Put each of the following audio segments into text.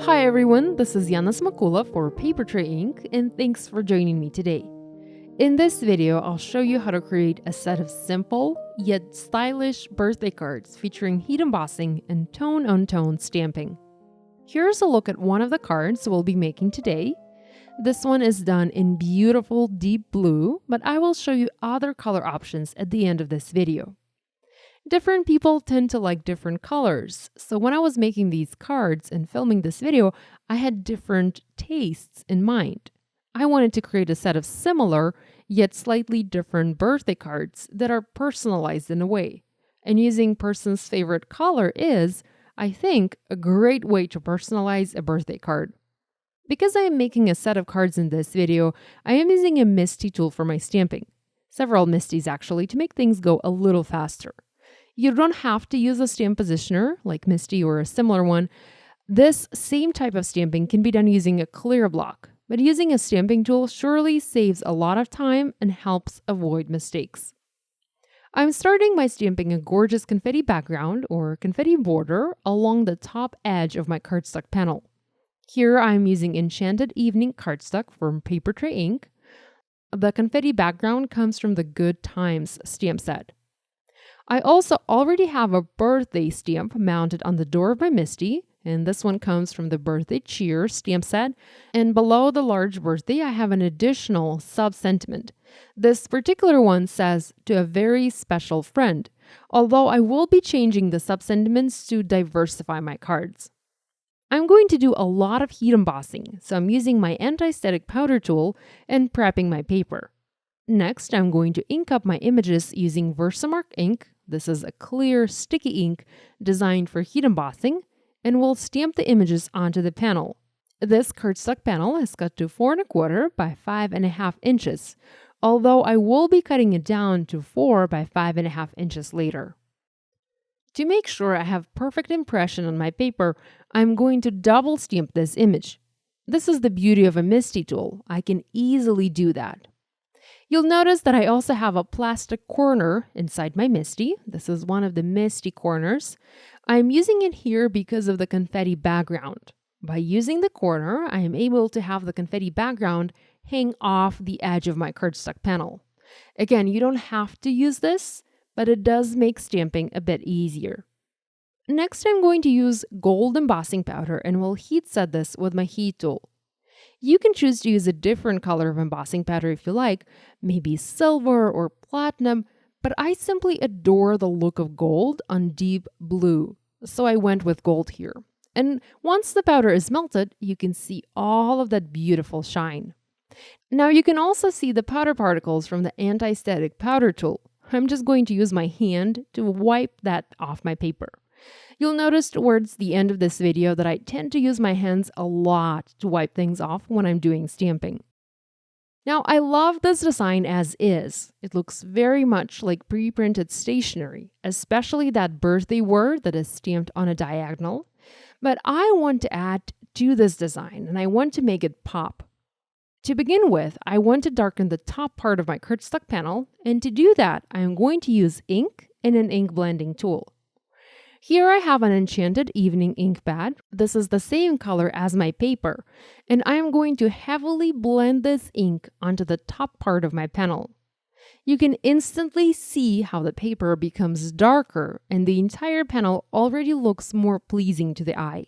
Hi everyone, this is Yana Smakula for Paper Tray Ink, and thanks for joining me today. In this video, I'll show you how to create a set of simple yet stylish birthday cards featuring heat embossing and tone-on-tone stamping. Here's a look at one of the cards we'll be making today. This one is done in beautiful deep blue, but I will show you other color options at the end of this video. Different people tend to like different colors, so when I was making these cards and filming this video, I had different tastes in mind. I wanted to create a set of similar, yet slightly different birthday cards that are personalized in a way. And using person's favorite color is, I think, a great way to personalize a birthday card. Because I am making a set of cards in this video, I am using a MISTI tool for my stamping. Several MISTIs actually, to make things go a little faster. You don't have to use a stamp positioner like MISTI or a similar one. This same type of stamping can be done using a clear block, but using a stamping tool surely saves a lot of time and helps avoid mistakes. I'm starting by stamping a gorgeous confetti background or confetti border along the top edge of my cardstock panel. Here I'm using Enchanted Evening cardstock from Paper Tray Ink. The confetti background comes from the Good Times stamp set. I also already have a birthday stamp mounted on the door of my MISTI, and this one comes from the Birthday Cheer stamp set. And below the large birthday, I have an additional sub-sentiment. This particular one says, "To a very special friend," although I will be changing the sub-sentiments to diversify my cards. I'm going to do a lot of heat embossing, so I'm using my anti-static powder tool and prepping my paper. Next, I'm going to ink up my images using Versamark ink. This is a clear, sticky ink designed for heat embossing, and we'll stamp the images onto the panel. This cardstock panel is cut to 4 1/4 by 5 1/2 inches, although I will be cutting it down to 4 by 5 1/2 inches later. To make sure I have perfect impression on my paper, I'm going to double stamp this image. This is the beauty of a MISTI tool. I can easily do that. You'll notice that I also have a plastic corner inside my MISTI. This is one of the MISTI corners. I'm using it here because of the confetti background. By using the corner, I am able to have the confetti background hang off the edge of my cardstock panel. Again, you don't have to use this, but it does make stamping a bit easier. Next, I'm going to use gold embossing powder and will heat set this with my heat tool. You can choose to use a different color of embossing powder if you like, maybe silver or platinum, but I simply adore the look of gold on deep blue, so I went with gold here. And once the powder is melted, you can see all of that beautiful shine. Now you can also see the powder particles from the anti-static powder tool. I'm just going to use my hand to wipe that off my paper. You'll notice towards the end of this video that I tend to use my hands a lot to wipe things off when I'm doing stamping. Now, I love this design as is. It looks very much like pre-printed stationery, especially that birthday word that is stamped on a diagonal. But I want to add to this design, and I want to make it pop. To begin with, I want to darken the top part of my cardstock panel, and to do that, I am going to use ink and an ink blending tool. Here I have an Enchanted Evening ink pad. This is the same color as my paper, and I am going to heavily blend this ink onto the top part of my panel. You can instantly see how the paper becomes darker and the entire panel already looks more pleasing to the eye.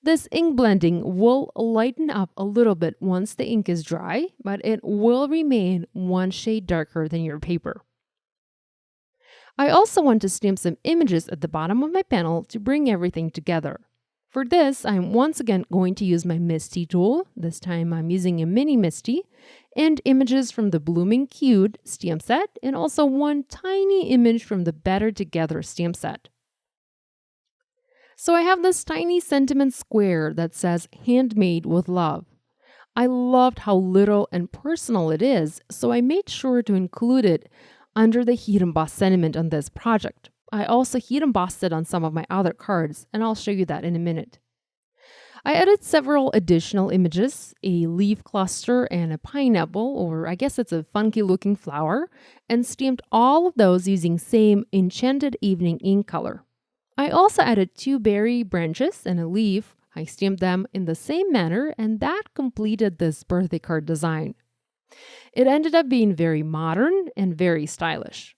This ink blending will lighten up a little bit once the ink is dry, but it will remain one shade darker than your paper. I also want to stamp some images at the bottom of my panel to bring everything together. For this, I'm once again going to use my MISTI tool. This time I'm using a mini MISTI and images from the Blooming Cute stamp set and also one tiny image from the Better Together stamp set. So I have this tiny sentiment square that says "Handmade with Love." I loved how little and personal it is, so I made sure to include it under the heat emboss sentiment on this project. I also heat embossed it on some of my other cards, and I'll show you that in a minute. I added several additional images, a leaf cluster and a pineapple, or I guess it's a funky looking flower, and stamped all of those using same Enchanted Evening ink color. I also added 2 berry branches and a leaf I stamped them in the same manner, and that completed this birthday card design. It ended up being very modern and very stylish.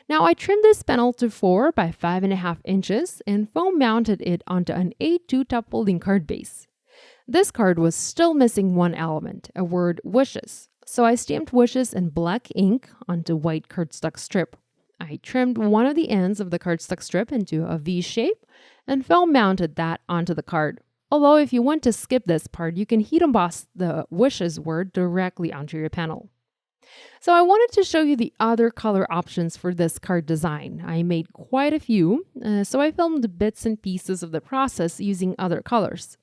Now I trimmed this panel to 4 by 5.5 inches and foam mounted it onto an A2 top folding card base. This card was still missing one element, a word wishes, so I stamped wishes in black ink onto white cardstock strip. I trimmed one of the ends of the cardstock strip into a V shape and foam mounted that onto the card. Although if you want to skip this part, you can heat emboss the wishes word directly onto your panel. So I wanted to show you the other color options for this card design. I made quite a few, so I filmed bits and pieces of the process using other colors.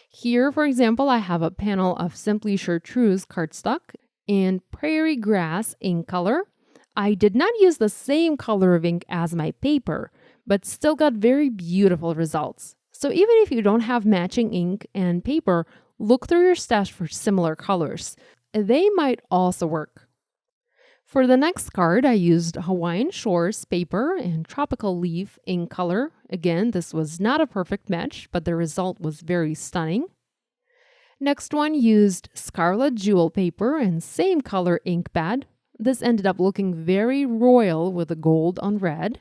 Here, for example, I have a panel of Simply Chartreuse cardstock and Prairie Grass ink color. I did not use the same color of ink as my paper, but still got very beautiful results. So even if you don't have matching ink and paper, look through your stash for similar colors. They might also work. For the next card, I used Hawaiian Shores paper and Tropical Leaf ink color. Again, this was not a perfect match, but the result was very stunning. Next one used Scarlet Jewel paper and same color ink pad. This ended up looking very royal with the gold on red.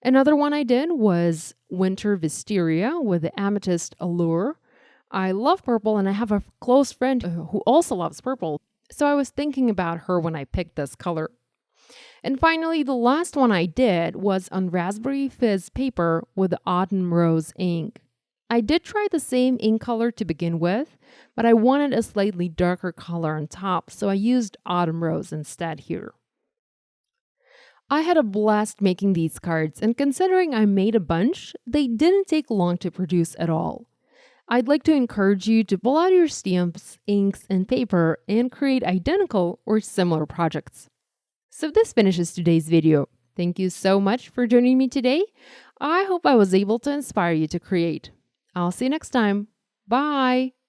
Another one I did was Winter Wisteria with the Amethyst Allure. I love purple and I have a close friend who also loves purple, so I was thinking about her when I picked this color. And finally, the last one I did was on Raspberry Fizz paper with the Autumn Rose ink. I did try the same ink color to begin with, but I wanted a slightly darker color on top, so I used Autumn Rose instead here. I had a blast making these cards, and considering I made a bunch, they didn't take long to produce at all. I'd like to encourage you to pull out your stamps, inks, and paper and create identical or similar projects. So this finishes today's video. Thank you so much for joining me today. I hope I was able to inspire you to create. I'll see you next time. Bye!